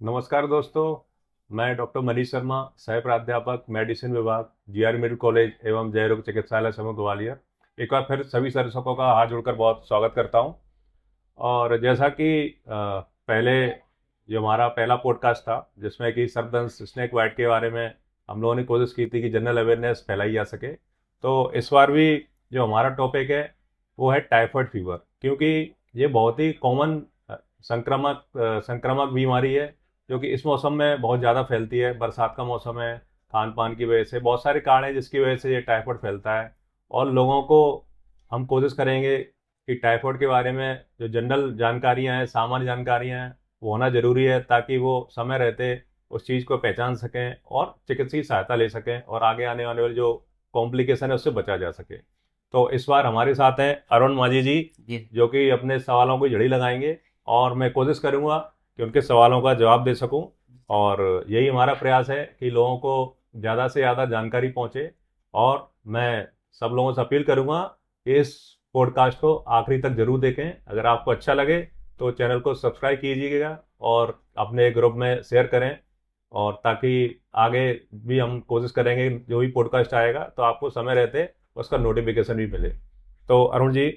नमस्कार दोस्तों। मैं डॉक्टर मनीष शर्मा, सह प्राध्यापक मेडिसिन विभाग, जीआर मेडिकल कॉलेज एवं जय रोग चिकित्सालय समूह ग्वालियर एक बार फिर सभी दर्शकों का हाथ जोड़कर बहुत स्वागत करता हूं। और जैसा कि पहले जो हमारा पहला पॉडकास्ट था जिसमें कि सर्पदंश स्नेक बाइट के बारे में हम लोगों ने कोशिश की थी कि जनरल अवेयरनेस फैलाई जा सके, तो इस बार भी जो हमारा टॉपिक है वो है टाइफाइड फीवर, क्योंकि ये बहुत ही कॉमन संक्रामक बीमारी है जो कि इस मौसम में बहुत ज़्यादा फैलती है। बरसात का मौसम है, खान पान की वजह से बहुत सारे कारण हैं जिसकी वजह से ये टाइफाइड फैलता है। और लोगों को हम कोशिश करेंगे कि टाइफाइड के बारे में जो जनरल जानकारियां हैं, सामान्य जानकारियां हैं, वो होना ज़रूरी है ताकि वो समय रहते उस चीज़ को पहचान सकें और चिकित्सीय सहायता ले सकें और आगे आने वाले जो कॉम्प्लिकेशन है उससे बचा जा सके। तो इस बार हमारे साथ हैं अरुण माझी जी, जी। जो कि अपने सवालों को जड़ी लगाएंगे और मैं कोशिश करूंगा कि उनके सवालों का जवाब दे सकूं। और यही हमारा प्रयास है कि लोगों को ज़्यादा से ज़्यादा जानकारी पहुंचे। और मैं सब लोगों से अपील करूंगा कि इस पॉडकास्ट को आखिरी तक जरूर देखें। अगर आपको अच्छा लगे तो चैनल को सब्सक्राइब कीजिएगा और अपने ग्रुप में शेयर करें, और ताकि आगे भी हम कोशिश करेंगे जो भी पॉडकास्ट आएगा तो आपको समय रहते उसका नोटिफिकेशन भी मिले। तो अरुण जी।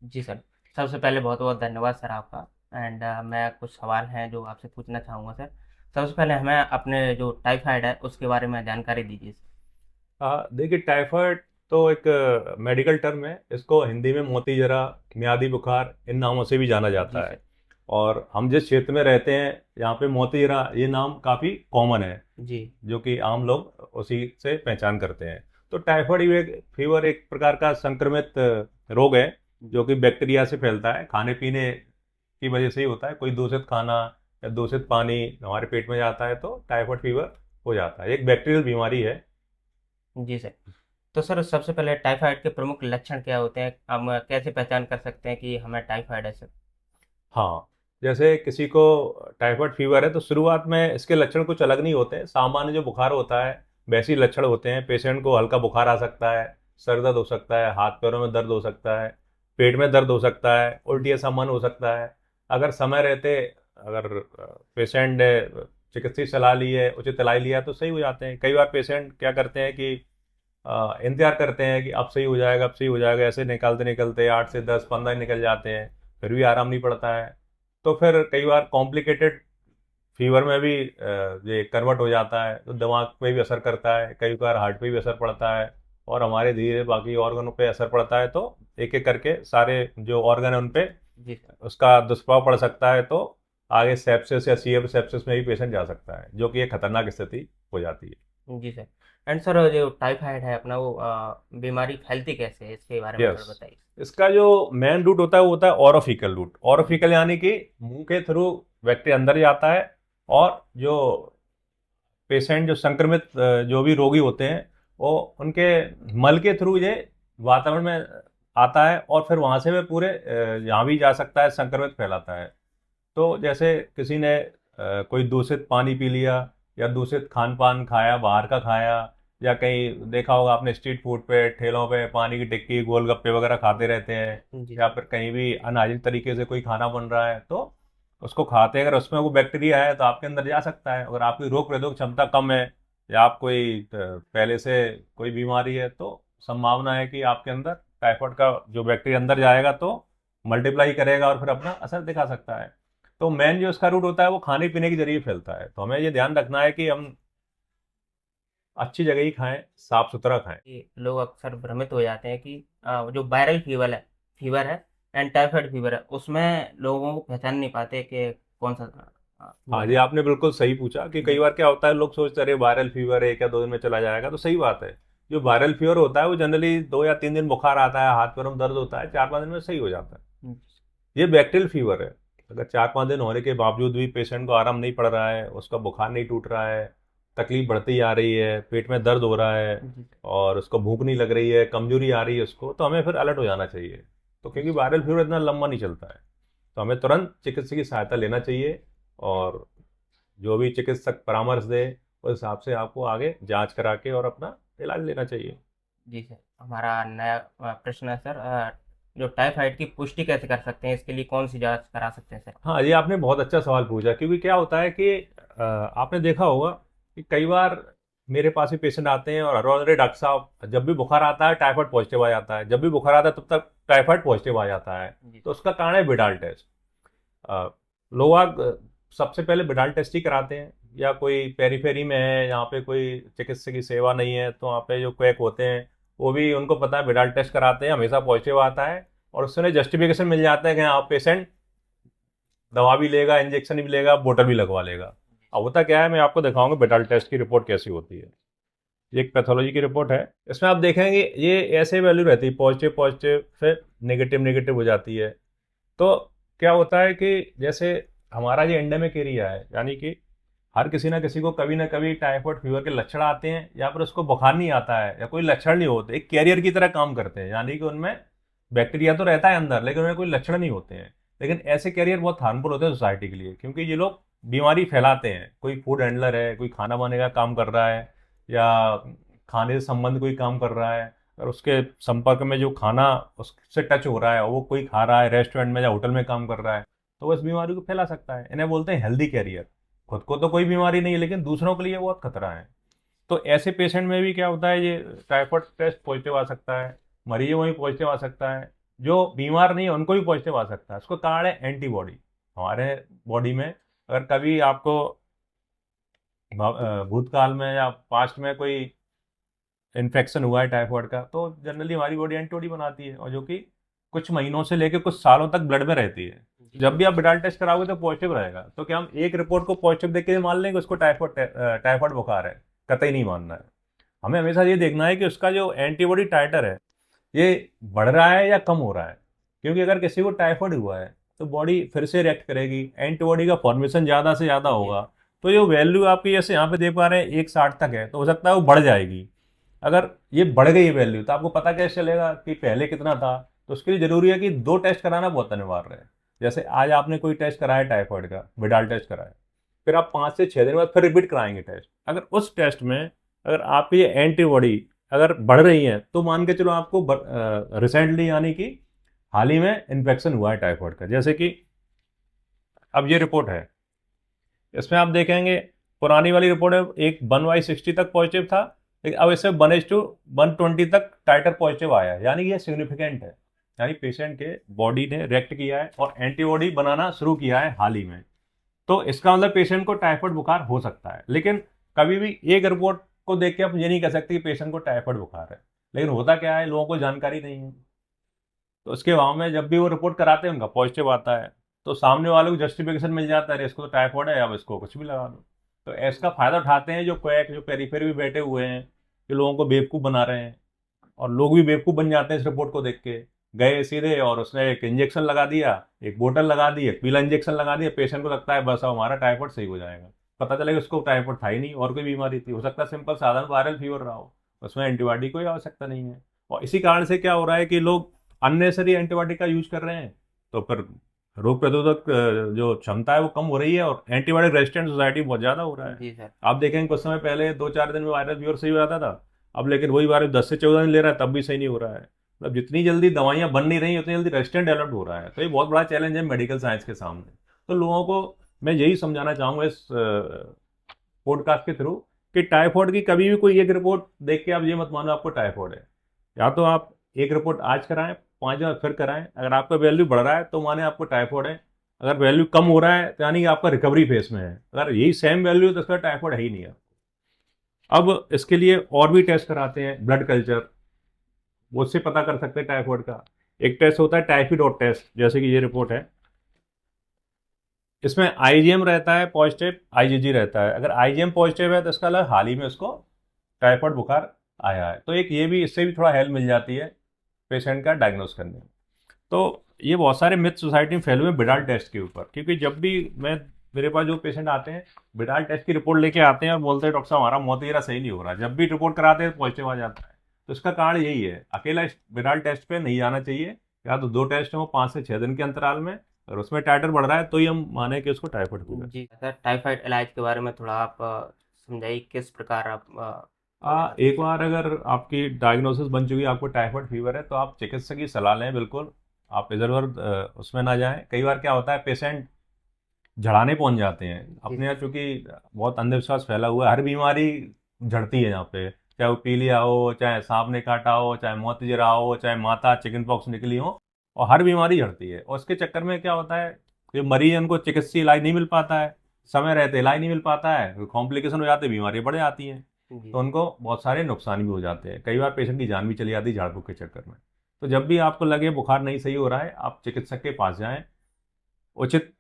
जी सर, सबसे पहले बहुत बहुत धन्यवाद सर आपका। एंड मैं कुछ सवाल हैं जो आपसे पूछना चाहूँगा सर। सबसे पहले हमें अपने जो टाइफाइड है उसके बारे में जानकारी दीजिए सर। देखिए, टाइफाइड तो एक मेडिकल टर्म है। इसको हिंदी में मोती जरा, म्यादी बुखार इन नामों से भी जाना जी जाता सर। है। और हम जिस क्षेत्र में रहते हैं यहाँ पे मोती जरा ये नाम काफ़ी कॉमन है, जी। जो कि आम लोग उसी से पहचान करते हैं। तो टाइफाइड फीवर एक प्रकार का संक्रमित रोग है जो कि बैक्टीरिया से फैलता है। खाने पीने की वजह से ही होता है। कोई दूषित खाना या दूषित पानी हमारे पेट में जाता है तो टाइफाइड फीवर हो जाता है। एक बैक्टीरियल बीमारी है। जी सर। तो सर सबसे पहले टाइफाइड के प्रमुख लक्षण क्या होते हैं? हम कैसे पहचान कर सकते हैं कि हमें टाइफाइड है सर? हाँ, जैसे किसी को टाइफाइड फीवर है तो शुरुआत में इसके लक्षण कुछ अलग नहीं होते हैं। सामान्य जो बुखार होता है वैसे ही लक्षण होते हैं। पेशेंट को हल्का बुखार आ सकता है, सर दर्द हो सकता है, हाथ पैरों में दर्द हो सकता है, पेट में दर्द हो सकता है, उल्टी ऐसा मन हो सकता है। अगर समय रहते अगर पेशेंट ने चिकित्सीय सलाह ली है, उचित इलाज लिया है, तो सही हो जाते हैं। कई बार पेशेंट क्या करते हैं कि इंतजार करते हैं कि अब सही हो जाएगा, अब सही हो जाएगा, ऐसे निकलते निकलते 8 से 10 15 निकल जाते हैं, फिर भी आराम नहीं पड़ता है। तो फिर कई बार कॉम्प्लिकेटेड फीवर में भी ये कन्वर्ट हो जाता है, तो दिमाग पे भी असर करता है, कई बार हार्ट पे भी असर पड़ता है और हमारे धीरे बाकी ऑर्गनों पे असर पड़ता है। तो एक एक करके सारे जो ऑर्गन है उन पे जी सर। उसका दुष्प्रभाव पड़ सकता है। तो आगे सेप्सिस या सीएफ सेप्सिस में भी पेशेंट जा सकता है, जो कि एक खतरनाक स्थिति हो जाती है। जी सर। एंड सर जो टाइफाइड है अपना वो बीमारी फैलती कैसे है इसके बारे में यस, थोड़ा बताइए। इसका जो मेन रूट होता है वो होता है ओरोफिकल रूट। ओरोफिकल यानी कि मुंह के थ्रू बैक्टीरिया अंदर जाता है, और जो पेशेंट जो संक्रमित जो भी रोगी होते हैं वो उनके मल के थ्रू ये वातावरण में आता है और फिर वहाँ से वे पूरे यहाँ भी जा सकता है, संक्रमित फैलाता है। तो जैसे किसी ने कोई दूषित पानी पी लिया या दूषित खान पान खाया, बाहर का खाया, या कहीं देखा होगा आपने स्ट्रीट फूड पे ठेलों पे पानी की टिक्की गोलगप्पे वगैरह खाते रहते हैं, जी या सर। फिर कहीं भी अनाहित तरीके से कोई खाना बन रहा है तो उसको खाते हैं। अगर उसमें वो बैक्टीरिया है तो आपके अंदर जा सकता है। अगर आपकी रोग प्रतिरोधक क्षमता कम है या आप कोई पहले से कोई बीमारी है तो संभावना है कि आपके अंदर टाइफाइड का जो बैक्टीरिया अंदर जाएगा तो मल्टीप्लाई करेगा और फिर अपना असर दिखा सकता है। तो मेन जो इसका रूट होता है वो खाने पीने के जरिए फैलता है। तो हमें ये ध्यान रखना है कि हम अच्छी जगह ही खाएं, साफ सुथरा खाएं। कि लोग अक्सर भ्रमित हो जाते हैं कि जो वायरल फीवर है एंड टाइफाइड फीवर है उसमें लोगों को पहचान नहीं पाते कि कौन सा वो हाँ जी, है। आपने बिल्कुल सही पूछा कि कई जी। बार क्या होता है, लोग सोचते हैं अरे वायरल फीवर है क्या, 2 दिन में चला जाएगा। तो सही बात है। जो वायरल फीवर होता है वो जनरली 2 या 3 दिन बुखार आता है, हाथ पैरों में दर्द होता है, 4 5 दिन में सही हो जाता है। जी। ये बैक्टीरियल फीवर है। अगर 4 5 दिन होने के बावजूद भी पेशेंट को आराम नहीं पड़ रहा है, उसका बुखार नहीं टूट रहा है, तकलीफ बढ़ती आ रही है, पेट में दर्द हो रहा है जी। और उसको भूख नहीं लग रही है, कमजोरी आ रही है उसको, तो हमें फिर अलर्ट हो जाना चाहिए। तो क्योंकि वायरल फीवर इतना लंबा नहीं चलता है तो हमें तुरंत चिकित्सक की सहायता लेना चाहिए। और जो भी चिकित्सक परामर्श दे उस हिसाब से आपको आगे जांच करा के और अपना इलाज लेना चाहिए। जी सर, हमारा नया प्रश्न है सर। जो टाइफाइड की पुष्टि कैसे कर सकते हैं, इसके लिए कौन सी जांच करा सकते हैं सर? हाँ, ये आपने बहुत अच्छा सवाल पूछा, क्योंकि क्या होता है कि आपने देखा होगा कि कई बार मेरे पास भी पेशेंट आते हैं और हर रोज, अरे डॉक्टर साहब जब भी बुखार आता है टाइफाइड पॉजिटिव आ जाता है, जब भी बुखार आता है तब तक टाइफाइड पॉजिटिव आ जाता है। जी तो सर। उसका कारण है विडाल टेस्ट। अ, लोग सबसे पहले विडाल टेस्ट ही कराते हैं, या कोई पेरीफेरी में है, यहाँ पे कोई चिकित्सा की सेवा नहीं है, तो वहाँ पे जो क्वैक होते हैं वो भी उनको पता है विडाल टेस्ट कराते हैं, हमेशा पॉजिटिव आता है, और उससे उन्हें जस्टिफिकेशन मिल जाता है कि हाँ पेशेंट दवा भी लेगा, इंजेक्शन भी लेगा, बोतल भी लगवा लेगा। अब होता क्या है, मैं आपको दिखाऊंगा विडाल टेस्ट की रिपोर्ट कैसी होती है। ये एक पैथोलॉजी की रिपोर्ट है। इसमें आप देखेंगे ये ऐसे वैल्यू रहती है, पॉजिटिव पॉजिटिव, फिर नेगेटिव नेगेटिव हो जाती है। तो क्या होता है कि जैसे हमारा ये एंडेमिक एरिया है, यानी कि हर किसी ना किसी को कभी ना कभी टाइफाइड फीवर के लक्षण आते हैं, या फिर उसको बुखार नहीं आता है या कोई लक्षण नहीं होते, एक कैरियर की तरह काम करते हैं, यानी कि उनमें बैक्टीरिया तो रहता है अंदर लेकिन उन्हें कोई लक्षण नहीं होते हैं। लेकिन ऐसे कैरियर बहुत हार्मफुल होते हैं सोसाइटी के लिए, क्योंकि ये लोग बीमारी फैलाते हैं। कोई फूड हैंडलर है, कोई खाना बनाने का काम कर रहा है, या खाने से संबंध कोई काम कर रहा है, और उसके संपर्क में जो खाना उससे टच हो रहा है, और वो कोई खा रहा है रेस्टोरेंट में या होटल में काम कर रहा है, तो वो इस बीमारी को फैला सकता है। इन्हें बोलते हैं हेल्दी कैरियर। खुद को तो कोई बीमारी नहीं है लेकिन दूसरों के लिए बहुत खतरा है। तो ऐसे पेशेंट में भी क्या होता है, ये टाइफाइड टेस्ट पॉजिटिव आ सकता है, मरीजों में भी पॉजिटिव आ सकता है, जो बीमार नहीं है उनको भी पॉजिटिव आ सकता है। उसको कारण है एंटीबॉडी। हमारे बॉडी में अगर कभी आपको भूतकाल में या पास्ट में कोई इन्फेक्शन हुआ है टाइफाइड का, तो जनरली हमारी बॉडी एंटीबॉडी बनाती है, और जो कि कुछ महीनों से लेकर कुछ सालों तक ब्लड में रहती है। जी जब भी आप विडाल टेस्ट कराओगे तो पॉजिटिव रहेगा। तो क्या हम एक रिपोर्ट को पॉजिटिव देख के मान लेंगे उसको टाइफाइड बुखार है? कतई नहीं मानना है। हमें हमेशा ये देखना है कि उसका जो एंटीबॉडी टाइटर है ये बढ़ रहा है या कम हो रहा है। क्योंकि अगर किसी को टाइफाइड हुआ है तो बॉडी फिर से रिएक्ट करेगी, एंटीबॉडी का फॉर्मेशन ज़्यादा से ज़्यादा जी होगा। तो ये वैल्यू आपकी जैसे यहाँ पे देख पा रहे हैं 160 तक है, तो हो सकता है वो बढ़ जाएगी। अगर ये बढ़ गई वैल्यू तो आपको पता कैसे चलेगा कि पहले कितना था? तो उसके लिए जरूरी है कि 2 टेस्ट कराना बहुत अनिवार्य है। जैसे आज आपने कोई टेस्ट कराया टाइफाइड का, विडाल टेस्ट कराया, फिर आप 5 से 6 दिन बाद फिर रिपीट कराएंगे टेस्ट। अगर उस टेस्ट में अगर आपकी ये एंटीबॉडी अगर बढ़ रही है तो मान के चलो आपको रिसेंटली यानी कि हाल ही में इन्फेक्शन हुआ है टाइफाइड का। जैसे कि अब ये रिपोर्ट है, इसमें आप देखेंगे पुरानी वाली रिपोर्ट है एक 1/60 तक पॉजिटिव था, लेकिन अब इससे 1:120 तक टाइटर पॉजिटिव आया है, यानी ये सिग्निफिकेंट है। यानी पेशेंट के बॉडी ने रिएक्ट किया है और एंटीबॉडी बनाना शुरू किया है हाल ही में। तो इसका मतलब पेशेंट को टाइफाइड बुखार हो सकता है। लेकिन कभी भी एक रिपोर्ट को देख के आप ये नहीं कह सकते कि पेशेंट को टाइफाइड बुखार है। लेकिन होता क्या है, लोगों को जानकारी नहीं है, तो उसके बाद में जब भी वो रिपोर्ट कराते हैं उनका पॉजिटिव आता है, तो सामने वाले को जस्टिफिकेशन मिल जाता है, इसको तो टाइफाइड है, अब इसको कुछ भी लगा दो। तो इसका फायदा उठाते हैं जो क्वैक, जो पेरीफेरी भी बैठे हुए हैं, कि लोगों को बेवकूफ़ बना रहे हैं। और लोग भी बेवकूफ़ बन जाते हैं इस रिपोर्ट को देख के। गए सीधे और उसने एक इंजेक्शन लगा दिया, एक बोतल लगा दी, एक पीला इंजेक्शन लगा दिया, पेशेंट को लगता है बस अब हमारा टाइफाइड सही हो जाएगा। पता चलेगा उसको टाइफाइड था ही नहीं, और कोई बीमारी थी, हो सकता है सिंपल साधारण वायरल फीवर रहा हो, उसमें एंटीबायोटिक कोई आवश्यकता नहीं है। और इसी कारण से क्या हो रहा है कि लोग अननेसरी एंटीबायोटिक का यूज कर रहे हैं, तो फिर रोग प्रतिरोधक जो क्षमता है वो कम हो रही है, और एंटीबायोटिक रेजिस्टेंट सोसाइटी बहुत ज़्यादा हो रहा है। जी सर। आप देखेंगे कुछ समय पहले 2-4 दिन में वायरल फीवर सही हो जाता था, अब लेकिन वही वायरस 10 से 14 दिन ले रहा है तब भी सही नहीं हो रहा है। मतलब जितनी जल्दी दवाइयाँ बन नहीं रही उतनी जल्दी रेजिस्टेंट डेवलप हो रहा है। तो ये बहुत बड़ा चैलेंज है मेडिकल साइंस के सामने। तो लोगों को मैं यही समझाना चाहूँगा इस पॉडकास्ट के थ्रू, कि टाइफाइड की कभी भी कोई एक रिपोर्ट देख के आप ये मत मानो आपको टाइफाइड है। या तो आप एक रिपोर्ट आज कराएं, 5 दिन बाद फिर कराएं, अगर आपका वैल्यू बढ़ रहा है तो माने आपको टाइफाइड है, अगर वैल्यू कम हो रहा है तो यानी कि आपका रिकवरी फेस में है, अगर यही सेम वैल्यू है तो इसका टाइफाइड है ही नहीं है। अब इसके लिए और भी टेस्ट कराते हैं, ब्लड कल्चर, वो उससे पता कर सकते हैं टाइफाइड का। एक टेस्ट होता है टाइफाइड टेस्ट, जैसे कि ये रिपोर्ट है, इसमें आईजीएम रहता है पॉजिटिव, आईजीजी रहता है। अगर आईजीएम पॉजिटिव है तो इसका मतलब हाल ही में उसको टाइफाइड बुखार आया है। तो एक ये भी, इससे भी थोड़ा हेल्प मिल जाती है पेशेंट का डायग्नोस करने में। तो ये बहुत सारे मिथ सोसाइटी में फैले हुए विडाल टेस्ट के ऊपर, क्योंकि जब भी मेरे पास जो पेशेंट आते हैं विडाल टेस्ट की रिपोर्ट लेके आते हैं और बोलते हैं डॉक्टर साहब हमारा मोतीरा सही नहीं हो रहा, जब भी रिपोर्ट कराते हैं पॉजिटिव आ जाता है। तो इसका कारण यही है, अकेला इस विडाल टेस्ट पे नहीं जाना चाहिए, या तो 2 टेस्ट हो 5 से 6 दिन के अंतराल में, और उसमें टाइटर बढ़ रहा है तो ही हम माने कि उसको टाइफाइड हुआ है। जी सर, टाइफाइड इलाज के बारे में थोड़ा आप समझाइए, किस प्रकार आप एक बार अगर आपकी डायग्नोसिस बन चुकी है, आपको टाइफाइड फीवर है, तो आप चिकित्सक की सलाह लें बिल्कुल। आप इधर उधर उसमें ना जाएं। कई बार क्या होता है, पेशेंट झड़ाने पहुंच जाते हैं जी अपने यहाँ, क्योंकि बहुत अंधविश्वास फैला हुआ है। हर बीमारी झड़ती है यहाँ पे, चाहे वो पीलिया हो, चाहे सांप ने काटा हो, चाहे मोतीजरा हो, चाहे माता चिकन पॉक्स निकली हो, और हर बीमारी झड़ती है। और उसके चक्कर में क्या होता है कि मरीज उनको चिकित्सीय इलाज नहीं मिल पाता है, समय रहते इलाज नहीं मिल पाता है, कॉम्प्लिकेशन हो जाते हैं, बीमारियाँ बढ़ जाती हैं। जी तो उनको बहुत सारे नुकसान भी हो जाते हैं, कई बार पेशेंट की जान भी चली जाती है झाड़ फूक के चक्कर में। तो जब भी आपको लगे बुखार नहीं सही हो रहा है, आप चिकित्सक के पास जाएं, उचित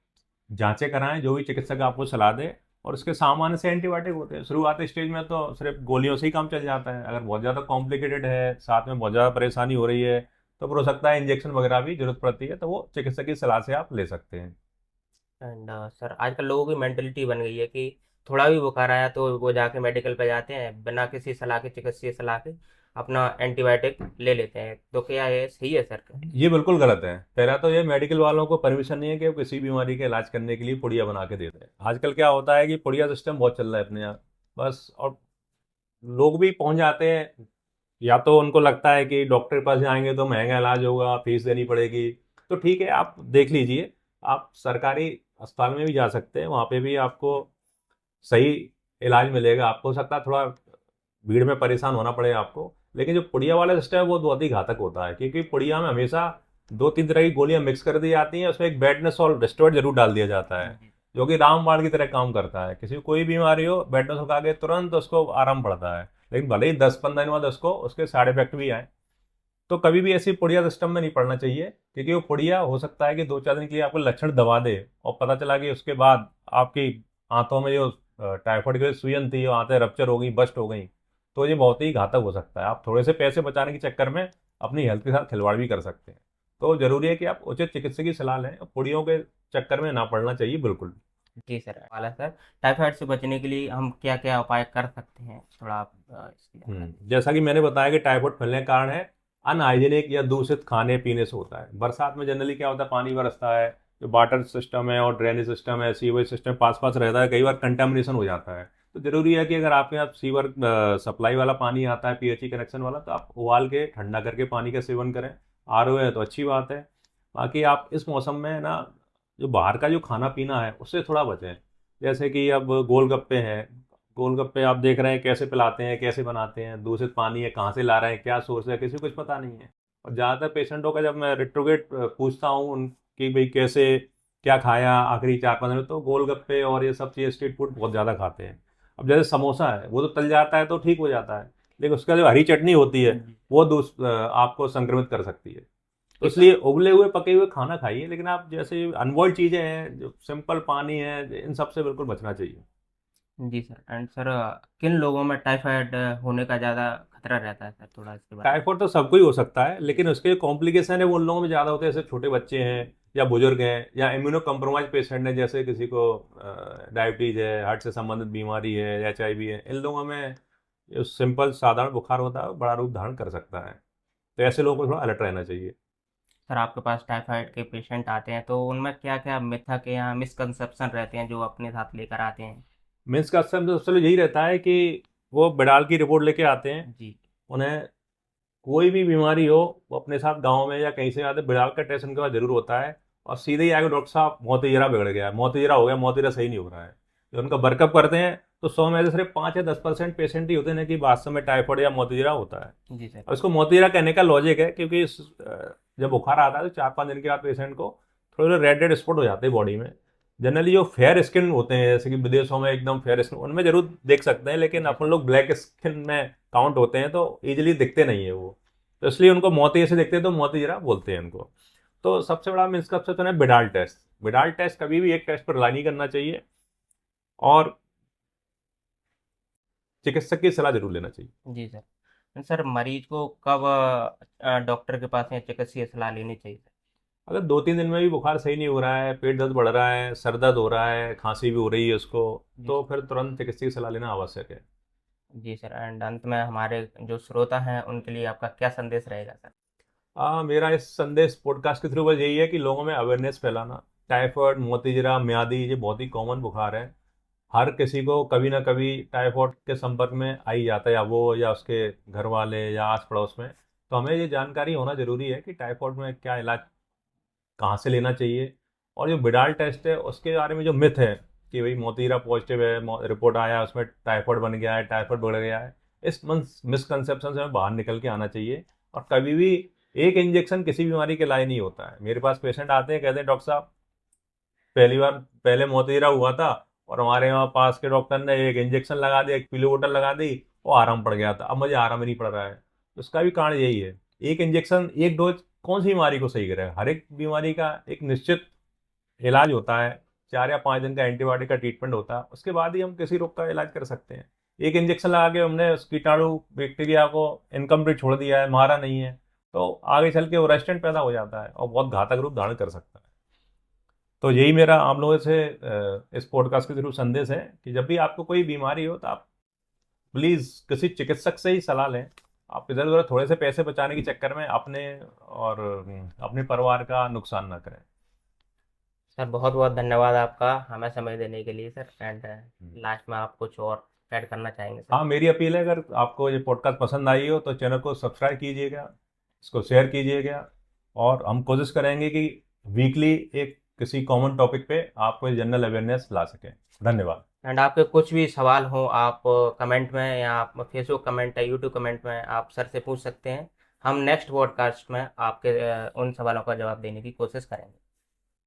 जांचें कराएं, जो भी चिकित्सक आपको सलाह दे। और उसके सामान्य से एंटीबायोटिक होते हैं, शुरुआती स्टेज में तो सिर्फ गोलियों से ही काम चल जाता है। अगर बहुत ज़्यादा कॉम्प्लिकेटेड है, साथ में बहुत ज़्यादा परेशानी हो रही है, तो फिर हो सकता है इंजेक्शन वगैरह भी जरूरत पड़ती है, तो वो चिकित्सक की सलाह से आप ले सकते हैं। एंड सर आजकल लोगों की मेंटेलिटी बन गई है कि थोड़ा भी बुखार आया तो वो जाके मेडिकल पे जाते हैं, बिना किसी सलाह के, चिकित्सीय सलाह के अपना एंटीबायोटिक ले लेते हैं। तो क्या ये सही है सर? ये बिल्कुल गलत है। पहला तो ये मेडिकल वालों को परमिशन नहीं है कि वो किसी बीमारी का इलाज करने के लिए पुड़िया बना के देते हैं। आजकल क्या होता है कि पुड़िया सिस्टम बहुत चल रहा है अपने यहाँ, बस। और लोग भी पहुंच जाते हैं, या तो उनको लगता है कि डॉक्टर के पास जाएंगे तो महंगा इलाज होगा, फीस देनी पड़ेगी। तो ठीक है, आप देख लीजिए, आप सरकारी अस्पताल में भी जा सकते हैं, वहाँ पे भी आपको सही इलाज मिलेगा। आपको हो सकता है थोड़ा भीड़ में परेशान होना पड़े आपको, लेकिन जो पुड़िया वाला सिस्टम है वो बहुत ही घातक होता है, क्योंकि पुड़िया में हमेशा दो तीन तरह की गोलियां मिक्स कर दी जाती हैं, उसमें एक बेडनेस और रेस्टोरेंट जरूर डाल दिया जाता है, जो कि रामबाण की तरह काम करता है। किसी को कोई बीमारी हो, बेडनेस खा के तुरंत उसको आराम पड़ता है, लेकिन भले ही 10-15 दिन बाद उसको उसके साइड इफेक्ट भी आए। तो कभी भी ऐसी पुड़िया सिस्टम में नहीं पड़ना चाहिए, क्योंकि वो पुड़िया हो सकता है कि 2-4 दिन के लिए आपको लक्षण दबा दे, और पता चला कि उसके बाद आपकी आंतों में जो टाइफाइड की सुजन थी, वो आंतें रप्चर हो गई, बस्ट हो गई। तो ये बहुत ही घातक हो सकता है। आप थोड़े से पैसे बचाने के चक्कर में अपनी हेल्थ के साथ खिलवाड़ भी कर सकते हैं। तो जरूरी है कि आप उचित चिकित्सक की सलाह लें, पुड़ियों के चक्कर में ना पड़ना चाहिए बिल्कुल। जी सर, वाला सर, टाइफाइड से बचने के लिए हम क्या क्या उपाय कर सकते हैं, थोड़ा आप इसकी जानकारी। जैसा कि मैंने बताया कि टाइफाइड फैलने का कारण है अनहाइजीनिक या दूषित खाने पीने से होता है। बरसात में जनरली क्या होता है, पानी बरसता है, जो वाटर सिस्टम है और ड्रेनेज सिस्टम है, सीवेज सिस्टम पास पास रहता है, कई बार कंटेमिनेशन हो जाता है। तो जरूरी है कि अगर आपके यहाँ सीवर सप्लाई वाला पानी आता है, पीएचई कनेक्शन वाला, तो आप उबाल के ठंडा करके पानी का सेवन करें। आरओ है तो अच्छी बात है। बाकी आप इस मौसम में ना, जो बाहर का जो खाना पीना है उससे थोड़ा बचें। जैसे कि अब गोलगप्पे हैं, गोलगप्पे आप देख रहे हैं कैसे पिलाते हैं, कैसे बनाते हैं, दूषित पानी है, कहाँ से ला रहे हैं, क्या सोर्स है, किसी को कुछ पता नहीं है। और ज़्यादातर पेशेंटों का जब मैं रिट्रोगेट पूछता हूँ उनकी, भाई कैसे क्या खाया आखिरी 4-5 दिन, तो गोलगप्पे और ये सब चीज़ स्ट्रीट फूड बहुत ज़्यादा खाते हैं। अब जैसे समोसा है, वो तो तल जाता है तो ठीक हो जाता है, लेकिन उसका जो हरी चटनी होती है वो आपको संक्रमित कर सकती है। तो इस इसलिए उबले हुए पके हुए खाना खाइए, लेकिन आप जैसे अनबॉइल्ड चीज़ें हैं, जो सिंपल पानी है, इन सब से बिल्कुल बचना चाहिए। जी सर, एंड सर किन लोगों में टाइफाइड होने का ज़्यादा खतरा रहता है सर, थोड़ा इसके बारे में। टाइफाइड तो सबको ही हो सकता है, लेकिन उसके कॉम्प्लिकेशन है वो उन लोगों में ज़्यादा होते हैं, जैसे छोटे बच्चे हैं, या बुजुर्ग हैं, या इम्यूनो कम्प्रोमाइज पेशेंट हैं, जैसे किसी को डायबिटीज है, हार्ट से संबंधित बीमारी है, HIV है। इन लोगों में जो सिंपल साधारण बुखार होता है वो बड़ा रूप धारण कर सकता है। तो ऐसे लोगों को थोड़ा अलर्ट रहना चाहिए। सर आपके पास टाइफाइड के पेशेंट आते हैं तो उनमें क्या क्या मिथक या मिसकंसेप्शन रहते हैं जो अपने साथ लेकर आते हैं? मीन्स का असर तो सबसे यही रहता है कि वो बिडाल की रिपोर्ट लेके आते हैं। जी उन्हें कोई भी बीमारी हो, वो अपने साथ गांव में या कहीं से आते, बिड़ाल का टेस्ट उनके पास जरूर होता है, और सीधे ही आगे डॉक्टर साहब मोतीजरा बिगड़ गया है, मोतीजरा हो गया, मोतीजरा सही नहीं हो रहा है। जब उनका वर्कअप करते हैं तो 100 में से सिर्फ 5 या 10% पेशेंट ही होते हैं कि वास्तव में टाइफाइड या मोतीजरा होता है। जी सर। और इसको मोतीजरा कहने का लॉजिक है, क्योंकि जब बुखार आता है तो 4-5 दिन के बाद पेशेंट को थोड़े रेड रेड स्पॉट हो जाते हैं बॉडी में। जनरली जो फेयर स्किन होते हैं, जैसे कि विदेशों में एकदम फेयर स्किन, उनमें जरूर देख सकते हैं, लेकिन जी अपन सर। लोग ब्लैक स्किन में काउंट होते हैं तो इजीली दिखते नहीं है वो। तो इसलिए उनको मोती से देखते हैं तो मोतीजरा बोलते हैं उनको। तो सबसे बड़ा मिसकंसेप्शन है बिडाल टेस्ट। बिडाल टेस्ट कभी भी एक टेस्ट पर रिलाई नहीं करना चाहिए, और चिकित्सक की सलाह जरूर लेना चाहिए। जी सर। सर मरीज को कब डॉक्टर के पास या चिकित्सीय सलाह लेनी चाहिए सर? अगर 2-3 दिन में भी बुखार सही नहीं हो रहा है, पेट दर्द बढ़ रहा है, सर दर्द हो रहा है, खांसी भी हो रही है उसको, जी तो फिर तुरंत चिकित्सक की सलाह लेना आवश्यक है। जी सर, एंड अंत में हमारे जो श्रोता हैं उनके लिए आपका क्या संदेश रहेगा सर? मेरा इस संदेश पॉडकास्ट के थ्रू बस यही है कि लोगों में अवेयरनेस फैलाना। टाइफाइड, मोतीजरा, म्यादी, ये बहुत ही कॉमन बुखार है। हर किसी को कभी ना कभी टाइफाइड के संपर्क में आ ही जाता है, या वो या उसके घर वाले या आस पड़ोस में। तो हमें ये जानकारी होना जरूरी है कि टाइफाइड में क्या इलाज कहाँ से लेना चाहिए, और जो बिडाल टेस्ट है उसके बारे में जो मिथ है कि भाई मोतीरा पॉजिटिव है, रिपोर्ट आया उसमें टाइफाइड बन गया है, टाइफाइड बढ़ गया है, इस मिसकंसेप्शन से हमें बाहर निकल के आना चाहिए। और कभी भी एक इंजेक्शन किसी बीमारी के लाए नहीं होता है। मेरे पास पेशेंट आते हैं, कहते हैं डॉक्टर साहब पहले मोतीरा हुआ था और हमारे यहाँ पास के डॉक्टर ने एक इंजेक्शन लगा दिया, एक पीली बोतल लगा दी, वो आराम पड़ गया था, अब मुझे आराम ही नहीं पड़ रहा है। तो उसका भी कारण यही है, एक इंजेक्शन एक डोज कौन सी बीमारी को सही करेगा। हर एक बीमारी का एक निश्चित इलाज होता है, 4 या 5 दिन का एंटीबायोटिक का ट्रीटमेंट होता है, उसके बाद ही हम किसी रोग का इलाज कर सकते हैं। एक इंजेक्शन लगा के हमने उस कीटाणु बैक्टीरिया को इनकम्प्लीट छोड़ दिया है, मारा नहीं है, तो आगे चल के वो रेजिस्टेंट पैदा हो जाता है और बहुत घातक रूप धारण कर सकता है। तो यही मेरा आप लोगों से इस पॉडकास्ट के थ्रू संदेश है कि जब भी आपको कोई बीमारी हो तो आप प्लीज़ किसी चिकित्सक से ही सलाह लें। आप इधर उधर थोड़े से पैसे बचाने के चक्कर में अपने और अपने परिवार का नुकसान ना करें। सर बहुत बहुत धन्यवाद आपका हमें समय देने के लिए सर। एंड लास्ट में आप कुछ और ऐड करना चाहेंगे सर? हाँ, मेरी अपील है, अगर आपको ये पॉडकास्ट पसंद आई हो तो चैनल को सब्सक्राइब कीजिएगा, इसको शेयर कीजिएगा, और हम कोशिश करेंगे कि वीकली एक किसी कॉमन टॉपिक पे आपको जनरल अवेयरनेस ला सकें। धन्यवाद। एंड आपके कुछ भी सवाल हो आप कमेंट में, या आप फेसबुक कमेंट है, यूट्यूब कमेंट में आप सर से पूछ सकते हैं। हम नेक्स्ट पॉडकास्ट में आपके उन सवालों का जवाब देने की कोशिश करेंगे।